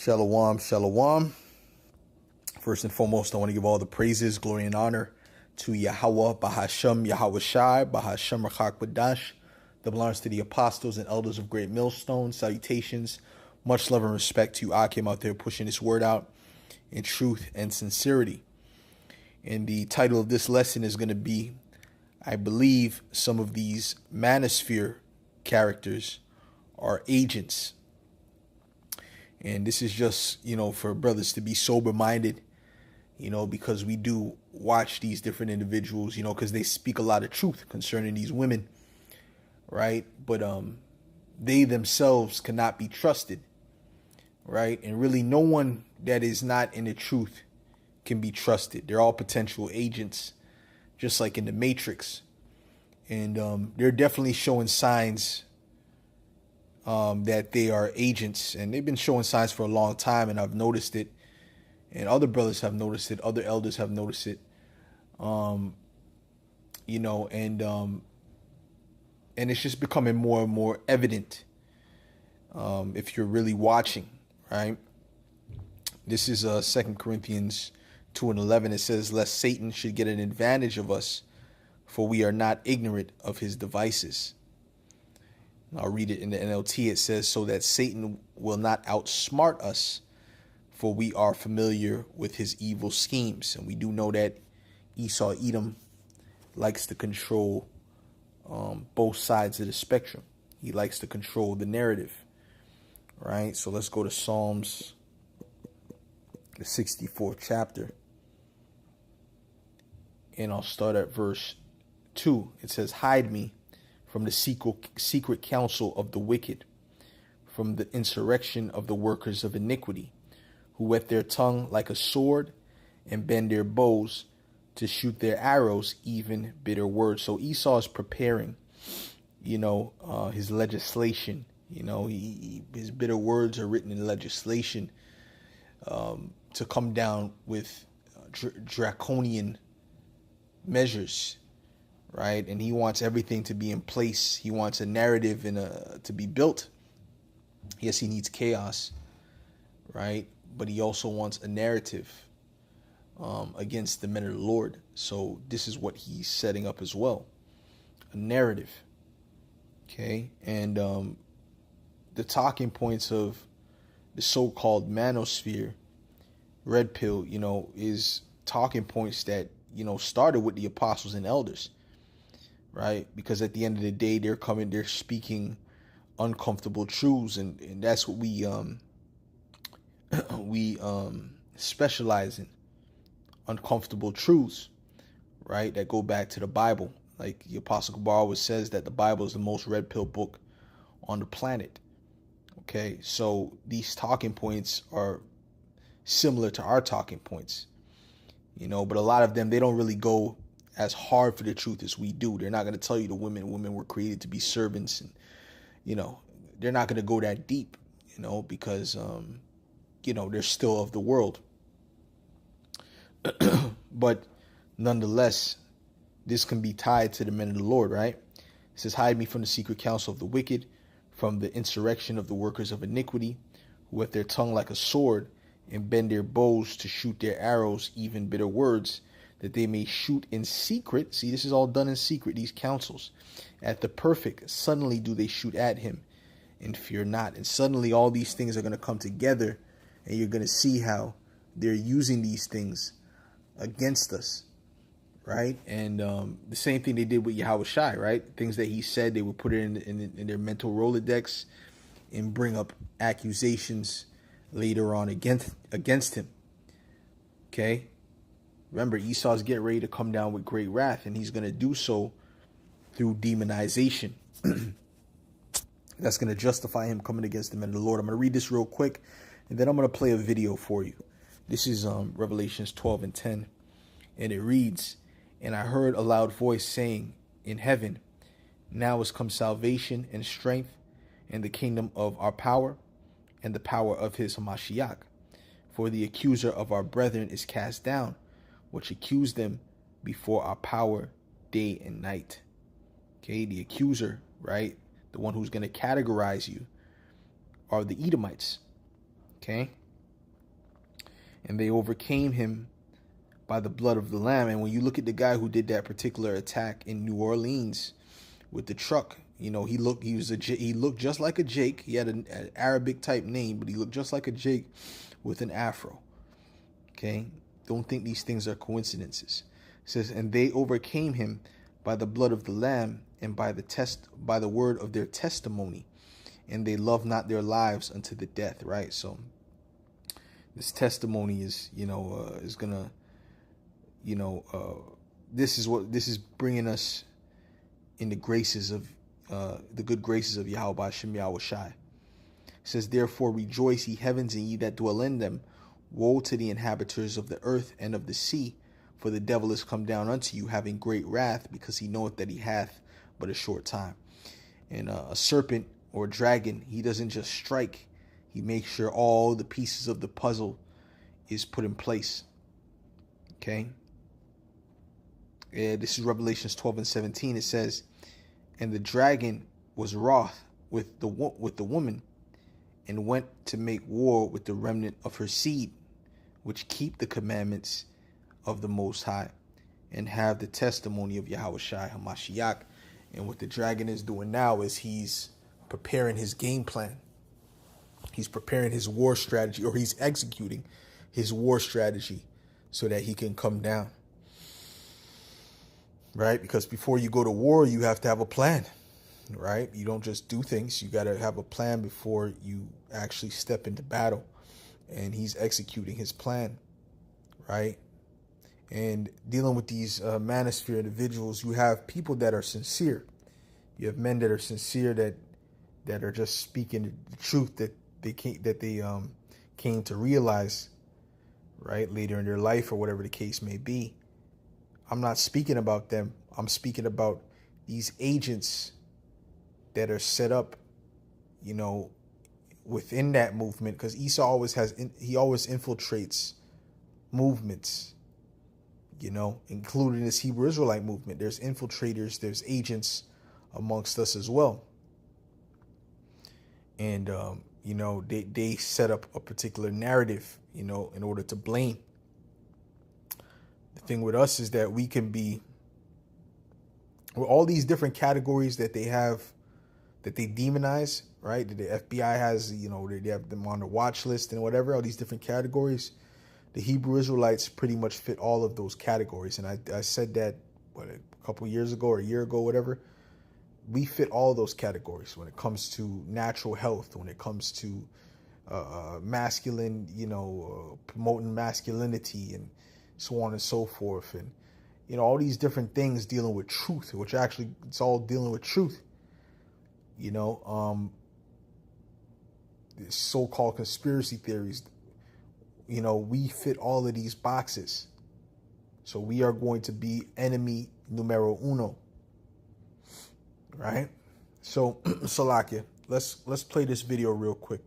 Shalom, shalom. First and foremost, I want to give all the praises, glory, and honor to Yahweh, Bahashem, Yahweh Shai, Bahashem Rachak Badash, that belongs to the apostles and elders of Great Millstone. Salutations, much love and respect to you, Akim, out there pushing this word out in truth and sincerity. And the title of this lesson is going to be, I believe, some of these Manosphere characters are agents. And this is just, for brothers to be sober-minded, because we do watch these different individuals, because they speak a lot of truth concerning these women, right? But they themselves cannot be trusted, right? And really no one that is not in the truth can be trusted. They're all potential agents, just like in the Matrix. And they're definitely showing signs that they are agents, and they've been showing signs for a long time, and I've noticed it, and other brothers have noticed it, other elders have noticed it, and it's just becoming more and more evident if you're really watching, right? This is 2 Corinthians 2:11. It says, lest Satan should get an advantage of us, for we are not ignorant of his devices. I'll read it in the NLT. It says, so that Satan will not outsmart us, for we are familiar with his evil schemes. And we do know that Esau Edom likes to control both sides of the spectrum. He likes to control the narrative, right? So let's go to Psalms, the 64th chapter. And I'll start at verse 2. It says, hide me from the secret counsel of the wicked, from the insurrection of the workers of iniquity, who whet their tongue like a sword and bend their bows to shoot their arrows, even bitter words. So Esau is preparing, his legislation. His bitter words are written in legislation to come down with draconian measures. Right, and he wants everything to be in place. He wants a narrative to be built. Yes, he needs chaos, right? But he also wants a narrative against the men of the Lord. So this is what he's setting up as well, a narrative. Okay, and the talking points of the so-called Manosphere, red pill, is talking points that started with the apostles and elders. Right, because at the end of the day, they're speaking uncomfortable truths, and that's what we specialize in, uncomfortable truths, right? That go back to the Bible. Like the Apostle Kabar always says that the Bible is the most red pill book on the planet. Okay, so these talking points are similar to our talking points, but a lot of them, they don't really go as hard for the truth as we do. They're not going to tell you the women were created to be servants, and they're not going to go that deep, because they're still of the world. But nonetheless, this can be tied to the men of the Lord, right? It says, hide me from the secret counsel of the wicked, from the insurrection of the workers of iniquity, who with their tongue like a sword and bend their bows to shoot their arrows, even bitter words, that they may shoot in secret. See, this is all done in secret, these counsels. At the perfect, suddenly do they shoot at him, and fear not. And suddenly all these things are going to come together, and you're going to see how they're using these things against us, right? And the same thing they did with Yahweh Shai, right? Things that he said, they would put it in their mental Rolodex and bring up accusations later on against him. Okay? Remember, Esau's getting ready to come down with great wrath, and he's going to do so through demonization. That's going to justify him coming against the men of the Lord. I'm going to read this real quick, and then I'm going to play a video for you. This is Revelations 12:10, and it reads, and I heard a loud voice saying in heaven, now is come salvation and strength and the kingdom of our power and the power of his Hamashiach. For the accuser of our brethren is cast down, which accused them before our power day and night. Okay, the accuser, right? The one who's going to categorize you are the Edomites. Okay, and they overcame him by the blood of the Lamb. And when you look at the guy who did that particular attack in New Orleans with the truck, he looked just like a Jake. He had an Arabic type name, but he looked just like a Jake with an afro. Okay, don't think these things are coincidences. It says, and they overcame him by the blood of the Lamb and by the word of their testimony, and they loved not their lives unto the death. Right. So this testimony is, is gonna, this is bringing us in the graces of the good graces of Yahweh Shem Yahweh Shai. It says, therefore rejoice, ye heavens, and ye that dwell in them. Woe to the inhabitants of the earth and of the sea, for the devil is come down unto you, having great wrath, because he knoweth that he hath but a short time. And a serpent or a dragon, he doesn't just strike, he makes sure all the pieces of the puzzle is put in place. Okay? This is Revelations 12 and 17. It says, and the dragon was wroth with the woman, and went to make war with the remnant of her seed, which keep the commandments of the Most High, and have the testimony of Yahweh Shai HaMashiach. And what the dragon is doing now is he's preparing his game plan. He's preparing his war strategy, or he's executing his war strategy so that he can come down. Right? Because before you go to war, you have to have a plan. Right? You don't just do things. You got to have a plan before you actually step into battle. And he's executing his plan. Right? And dealing with these Manosphere individuals, you have people that are sincere. You have men that are sincere, that are just speaking the truth that they came to realize, right, later in their life, or whatever the case may be. I'm not speaking about them. I'm speaking about these agents that are set up, within that movement, because Esau always infiltrates movements, including this Hebrew Israelite movement. There's infiltrators, there's agents amongst us as well. And, they set up a particular narrative, in order to blame. The thing with us is that we can be, with all these different categories that they have, that they demonize, right? That the FBI has, they have them on the watch list and whatever, all these different categories. The Hebrew Israelites pretty much fit all of those categories. And I said that, a couple years ago or a year ago, whatever. We fit all those categories when it comes to natural health, when it comes to masculine, promoting masculinity and so on and so forth. And, all these different things dealing with truth, which actually it's all dealing with truth. So-called conspiracy theories, we fit all of these boxes. So we are going to be enemy numero uno. Right? So, Salakia, let's play this video real quick.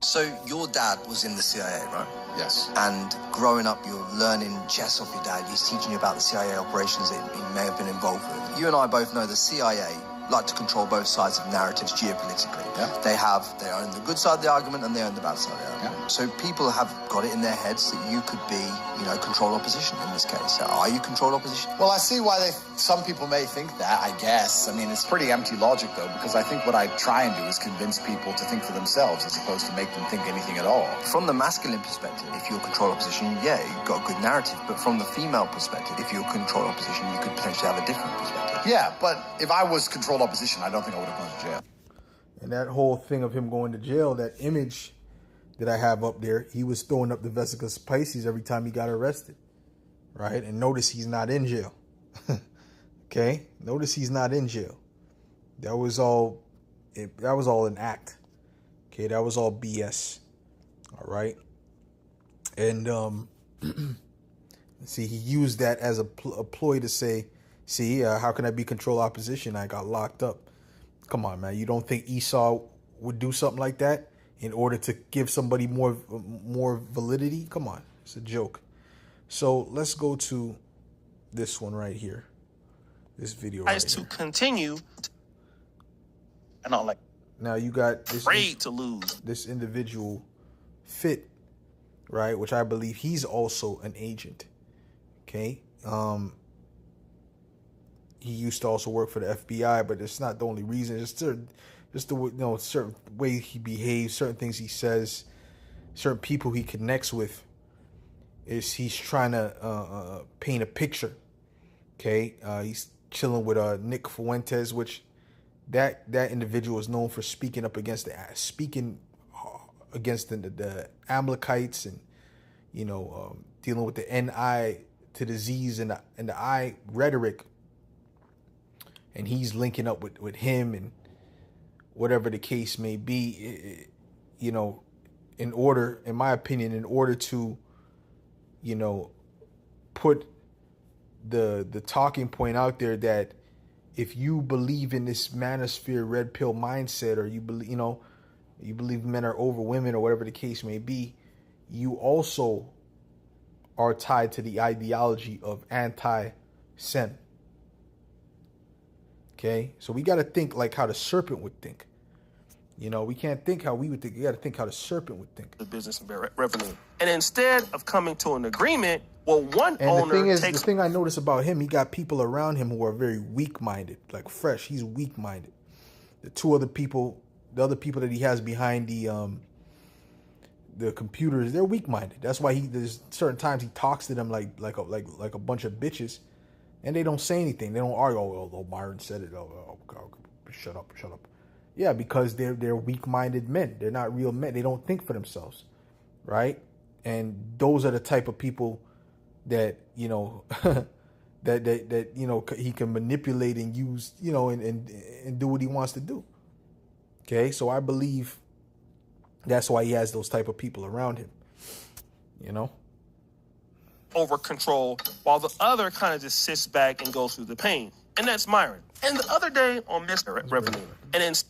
So your dad was in the CIA, right? Yes. And growing up, you're learning chess off your dad. He's teaching you about the CIA operations that he may have been involved with. You and I both know the CIA like to control both sides of narratives geopolitically. Yeah. They own the good side of the argument and they own the bad side of the argument. Yeah. So people have got it in their heads that you could be, control opposition in this case. So are you control opposition? Well, I see why some people may think that, I guess. I mean, it's pretty empty logic, though, because I think what I try and do is convince people to think for themselves as opposed to make them think anything at all. From the masculine perspective, if you're control opposition, yeah, you've got a good narrative. But from the female perspective, if you're control opposition, you could potentially have a different perspective. Yeah, but if I was controlled opposition, I don't think I would have gone to jail. And that whole thing of him going to jail, that image that I have up there, he was throwing up the vesicles Pisces every time he got arrested, right? And notice he's not in jail. Okay? Notice he's not in jail. That was all an act. Okay? That was all BS. All right? And see, he used that as a ploy to say, see, how can I be control opposition? I got locked up. Come on, man. You don't think Esau would do something like that in order to give somebody more validity? Come on. It's a joke. So let's go to this one right here. This video right to here. Continue. And not like Now you got this Afraid to lose. this individual fit right? Which I believe he's also an agent. Okay. He used to also work for the FBI, but it's not the only reason. It's just the certain way he behaves, certain things he says, certain people he connects with. He's trying to paint a picture. Okay, he's chilling with Nick Fuentes, which that individual is known for speaking against the Amalekites, and dealing with the NI to the Z's and the I rhetoric. And he's linking up with him, and whatever the case may be, in my opinion, in order to, put the talking point out there that if you believe in this manosphere red pill mindset, or you believe men are over women, or whatever the case may be, you also are tied to the ideology of anti-Sem. Okay, so we got to think like how the serpent would think. We can't think how we would think. We got to think how the serpent would think. The business and revenue. And instead of coming to an agreement, one and owner the thing I notice about him, he got people around him who are very weak-minded. Like Fresh, he's weak-minded. The other people that he has behind the computers, they're weak-minded. That's why there's certain times he talks to them like a bunch of bitches. And they don't say anything. They don't argue. Oh, Myron said it. Oh, shut up. Yeah, because they're weak-minded men. They're not real men. They don't think for themselves, right? And those are the type of people that that he can manipulate and use, and do what he wants to do. Okay, so I believe that's why he has those type of people around him. Over control, while the other kind of just sits back and goes through the pain. And that's Myron. And the other day on Mr. Revenue, and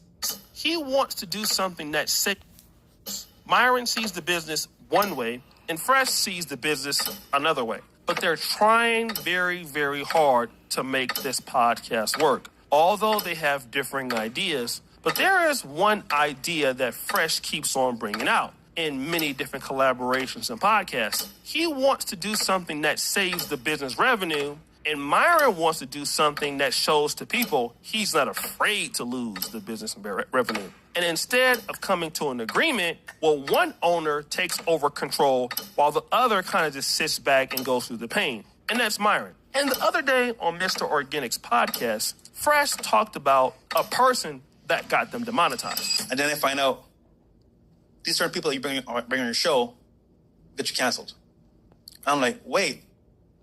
he wants to do something that's sick. Myron sees the business one way, and Fresh sees the business another way. But they're trying very, very hard to make this podcast work. Although they have differing ideas, but there is one idea that Fresh keeps on bringing out in many different collaborations and podcasts. He wants to do something that saves the business revenue, and Myron wants to do something that shows to people he's not afraid to lose the business and revenue. And instead of coming to an agreement, one owner takes over control while the other kind of just sits back and goes through the pain. And that's Myron. And the other day on Mr. Organic's podcast, Fresh talked about a person that got them demonetized. And then they find out these certain people that you bring on your show get you canceled. I'm like, wait.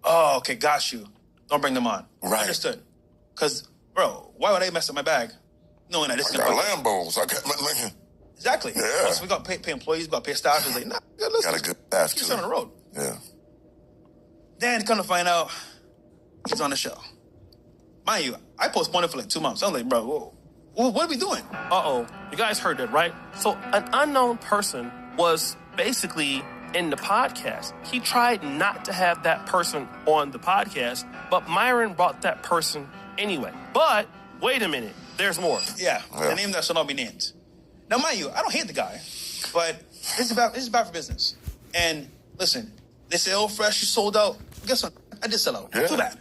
Oh, okay, got you. Don't bring them on. Right. Understood. Because, bro, why would I mess up my bag knowing that this is going to... I got Lambos. I got my... Exactly. Yeah. So we got to pay employees, we got to pay staff. It's like, nah, listen. Got a good staff, too. He's on the road. Yeah. Then come to find out he's on the show. Mind you, I postponed it for like 2 months. I'm like, bro, what are we doing? Uh-oh. You guys heard that, right? So an unknown person was basically in the podcast. He tried not to have that person on the podcast, but Myron brought that person anyway. But wait a minute. There's more. Yeah. The name that shall not be named. Now, mind you, I don't hate the guy, but this is bad for business. And listen, they say, oh, Fresh, you sold out. Guess what? I did sell out. Yeah. Too bad.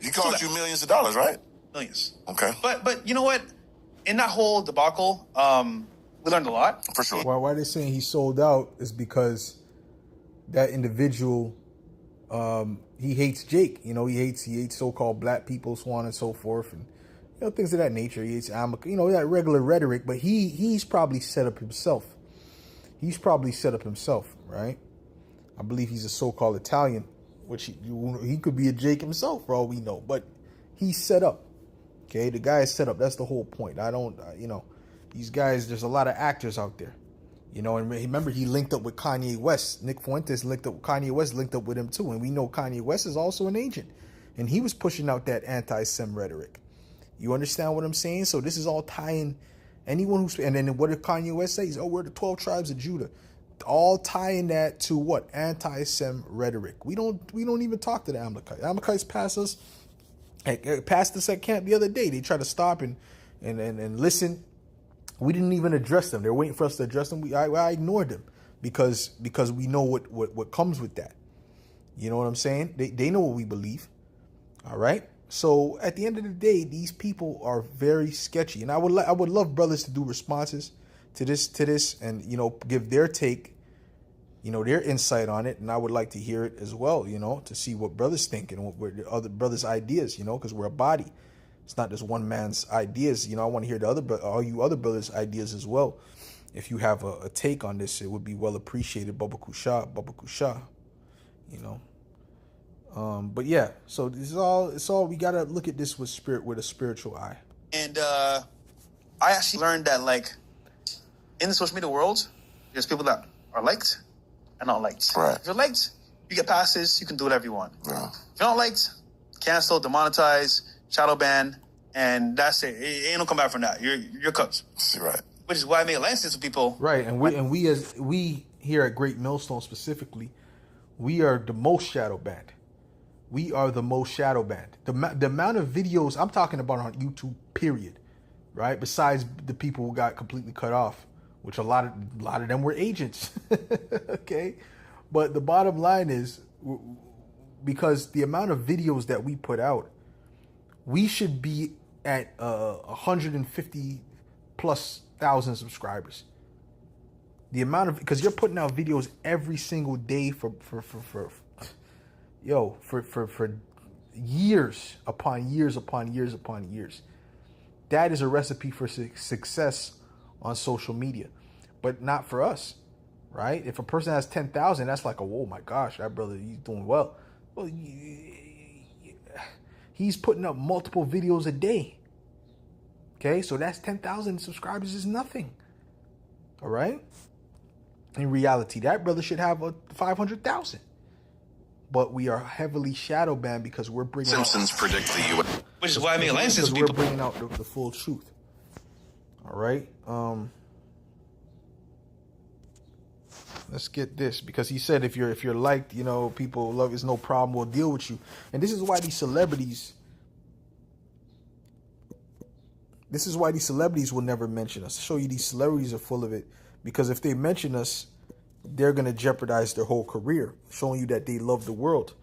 He cost you millions of dollars, right? Millions. Okay. But you know what? In that whole debacle, we learned a lot. For sure. Why they're saying he sold out is because that individual, he hates Jake. He hates so-called black people, so on and so forth, and things of that nature. He hates that regular rhetoric. But he's probably set up himself. Right? I believe he's a so-called Italian, which he could be a Jake himself for all we know. But he's set up. Okay, the guy is set up. That's the whole point. These guys, there's a lot of actors out there. And remember, he linked up with Kanye West. Nick Fuentes linked up with Kanye West, linked up with him too. And we know Kanye West is also an agent. And he was pushing out that anti-Sem rhetoric. You understand what I'm saying? So this is all tying anyone who's... And then what did Kanye West say? He's, we're the 12 tribes of Judah. All tying that to what? Anti-Sem rhetoric. We don't even talk to the Amalekites. The Amalekites passed us at camp the other day. They tried to stop and listen. We didn't even address them. They're waiting for us to address them. I ignored them. because we know what comes with that. You know what I'm saying? They know what we believe. All right. So at the end of the day, these people are very sketchy, and I would love brothers to do responses to this, and give their take, their insight on it, and I would like to hear it as well, to see what brothers think and what the other brothers' ideas, because we're a body. It's not just one man's ideas. I want to hear all you other brothers' ideas as well. If you have a take on this, it would be well appreciated. Baba Kusha, But yeah, so it's all we gotta look at this with a spiritual eye. And I actually learned that, like, in the social media world, there's people that are liked and not liked. Right. If you're liked, you get passes, you can do whatever you want. Yeah. If you're not liked, cancel, demonetize, shadow ban, and that's it. It ain't no come back from that. You're cooked. Right. Which is why I make alliances with people. Right, and we here at Great Millstone specifically, we are the most shadow banned. We are the most shadow banned. The amount of videos I'm talking about on YouTube, period, right? Besides the people who got completely cut off, which a lot of them were agents, okay? But the bottom line is, because the amount of videos that we put out, we should be at 150,000+ subscribers. The amount of, because you're putting out videos every single day for years upon years upon years upon years. That is a recipe for success on social media, but not for us, right? If a person has 10,000, that's like, oh my gosh, that brother, he's doing well. Well, he's putting up multiple videos a day. Okay, so that's 10,000 subscribers is nothing. All right. In reality, that brother should have 500,000. But we are heavily shadow banned because we're bringing Simpsons predict the U.S. Which is why I make alliances with people. We're bringing out the full truth. All right. Let's get this, because he said if you're liked, people love, it's no problem. We'll deal with you. And this is why these celebrities. This is why these celebrities will never mention us. Show you these celebrities are full of it, because if they mention us, they're going to jeopardize their whole career, showing you that they love the world.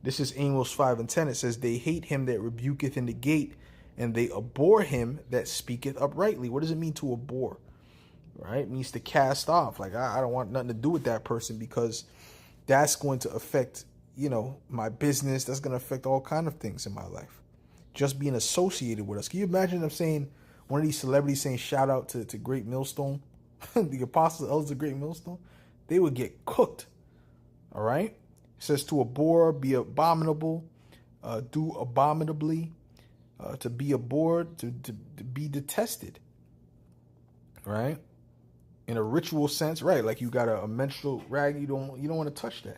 This is Amos 5:10. It says, they hate him that rebuketh in the gate, and they abhor him that speaketh uprightly. What does it mean to abhor? Right? It means to cast off. Like, I don't want nothing to do with that person, because that's going to affect, my business. That's going to affect all kind of things in my life. Just being associated with us. Can you imagine them saying, one of these celebrities saying shout out to Great Millstone, the apostles, elders of Great Millstone? They would get cooked. All right? It says to abhor, be abominable, do abominably, to be abhorred, to be detested. Right? In a ritual sense, right? Like you got a menstrual rag, you don't want to touch that.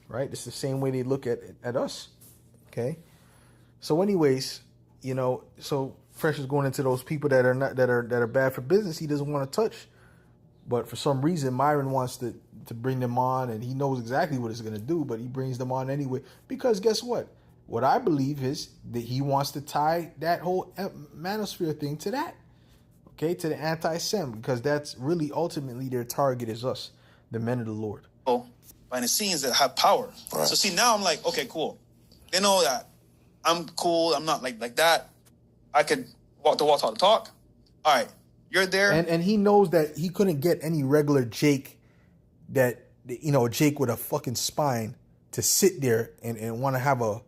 Right? It's the same way they look at us. Okay? So anyways, so Fresh is going into those people that are bad for business. He doesn't want to touch. But for some reason, Myron wants to bring them on, and he knows exactly what it's going to do, but he brings them on anyway. Because guess what? What I believe is that he wants to tie that whole Manosphere thing to that. Okay, to the anti-Sem, because that's really ultimately their target is us, the men of the Lord. Behind the scenes that have power. Right. So see, now I'm like, okay, cool. They know that I'm cool. I'm not like that. I could walk the walk, talk the talk. All right. You're there. And he knows that he couldn't get any regular Jake Jake with a fucking spine to sit there and want to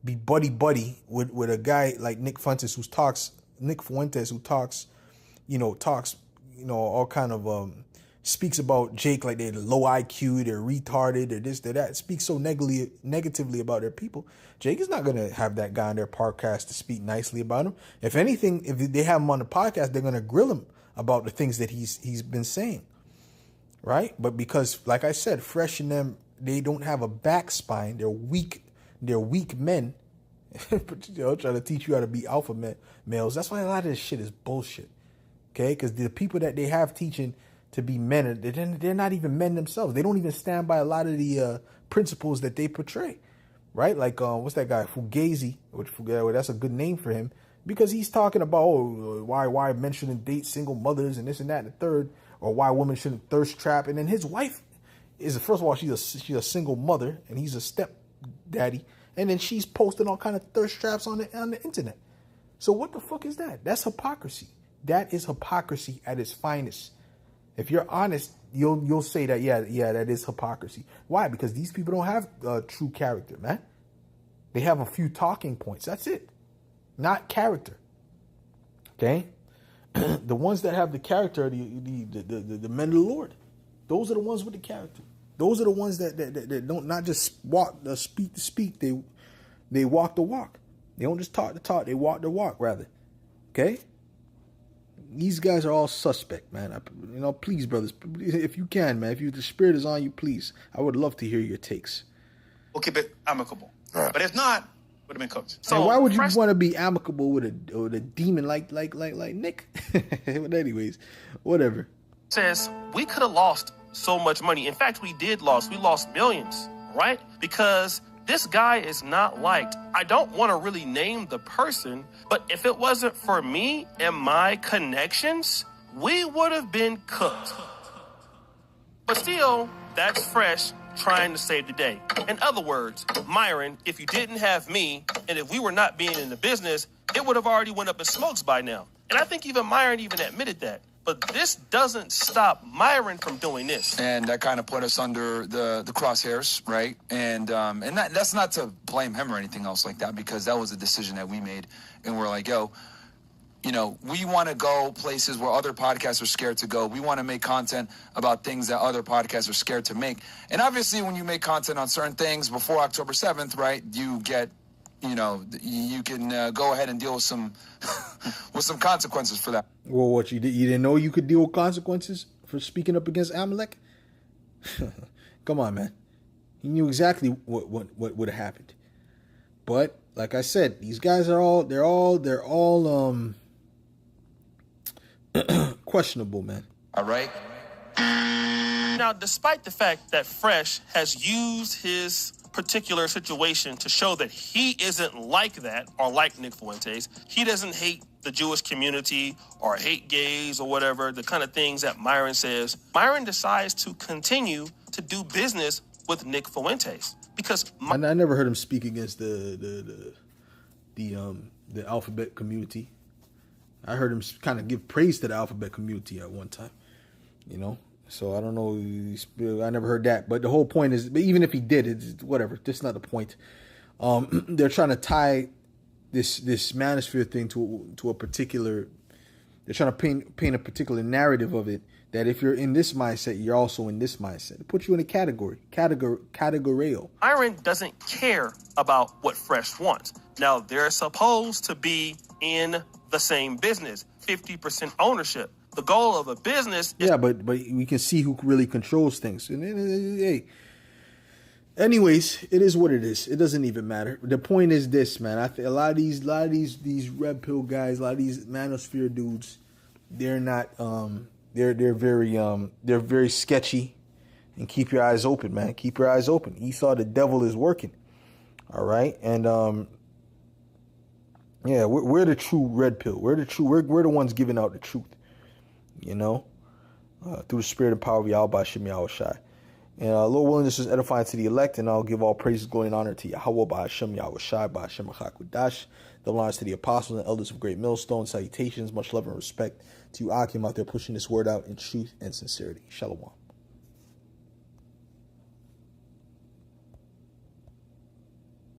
be buddy with a guy like Nick Fuentes who talks, all kind of, speaks about Jake like they're low IQ, they're retarded, they're this, they're that, speaks so negatively about their people. Jake is not going to have that guy on their podcast to speak nicely about him. If anything, if they have him on the podcast, they're going to grill him about the things that he's been saying, right? But because, like I said, Fresh and them, they don't have a back spine. They're weak men. Trying to teach you how to be alpha males. That's why a lot of this shit is bullshit. Okay, because the people that they have teaching to be men, they're not even men themselves. They don't even stand by a lot of the principles that they portray, right? Like what's that guy Fugazi? That's a good name for him. Because he's talking about why men shouldn't date single mothers and this and that and the third, or why women shouldn't thirst trap. And then his wife is first of all she's a single mother and he's a step daddy, and then she's posting all kind of thirst traps on the internet. So what the fuck is that? That's hypocrisy. That is hypocrisy at its finest. If you're honest, you'll say that yeah, that is hypocrisy. Why? Because these people don't have true character, man. They have a few talking points. That's it. Not character. Okay? The ones that have the character are the men of the Lord. Those are the ones with the character. Those are the ones that don't not just speak to speak. They walk the walk. They don't just talk the talk. They walk the walk, rather. Okay? These guys are all suspect, man. Please, brothers, if you can, man, if the spirit is on you, please. I would love to hear your takes. We'll keep it amicable. Right. But if not, would have been cooked. So and why would you want to be amicable with a demon like Nick? But anyways, whatever. Says we could have lost so much money. In fact, we did lose. We lost millions, right? Because this guy is not liked. I don't want to really name the person, but if it wasn't for me and my connections, we would have been cooked. But still, that's Fresh trying to save the day. In other words, Myron, if you didn't have me, and if we were not being in the business, it would have already went up in smokes by now. And I think even Myron even admitted that. But this doesn't stop Myron from doing this. And that kind of put us under the crosshairs, right? And that's not to blame him or anything else like that, because that was a decision that we made. And we're like, yo, we want to go places where other podcasts are scared to go. We want to make content about things that other podcasts are scared to make. And obviously, when you make content on certain things before October 7th, right, you get, you can go ahead and deal with some with some consequences for that. Well, what you didn't know you could deal with consequences for speaking up against Amalek? Come on, man. He knew exactly what would have happened. But like I said, these guys are all questionable, man. All right. Now, despite the fact that Fresh has used his particular situation to show that he isn't like that or like Nick Fuentes, he doesn't hate the Jewish community or hate gays or whatever, the kind of things that Myron says, Myron decides to continue to do business with Nick Fuentes because I never heard him speak against the alphabet community. I heard him kind of give praise to the alphabet community at one time, So I don't know. I never heard that. But the whole point is, even if he did, it's whatever. That's not the point. They're trying to tie this Manosphere thing to a particular. They're trying to paint a particular narrative of it. That if you're in this mindset, you're also in this mindset. It puts you in a categorial. Myron doesn't care about what Fresh wants. Now they're supposed to be in the same business, 50% ownership. The goal of a business is... Yeah, but we can see who really controls things. And hey, anyways, it is what it is. It doesn't even matter. The point is this, man. I think a lot of these red pill guys, a lot of these Manosphere dudes, they're not they're very sketchy. And keep your eyes open, man. Keep your eyes open. Esau, the devil is working. All right, and yeah, we're the true red pill. We're the ones giving out the truth. Through the spirit and power of Yahweh Shem Yahweh Shai. And Lord willing, this is edifying to the elect, and I'll give all praises, glory, and honor to Yahweh by Shem Yahweh Shai, by Shem Hakudash. The lines to the apostles and elders of Great Millstone. Salutations, much love and respect to you, Akim, out there pushing this word out in truth and sincerity. Shalom.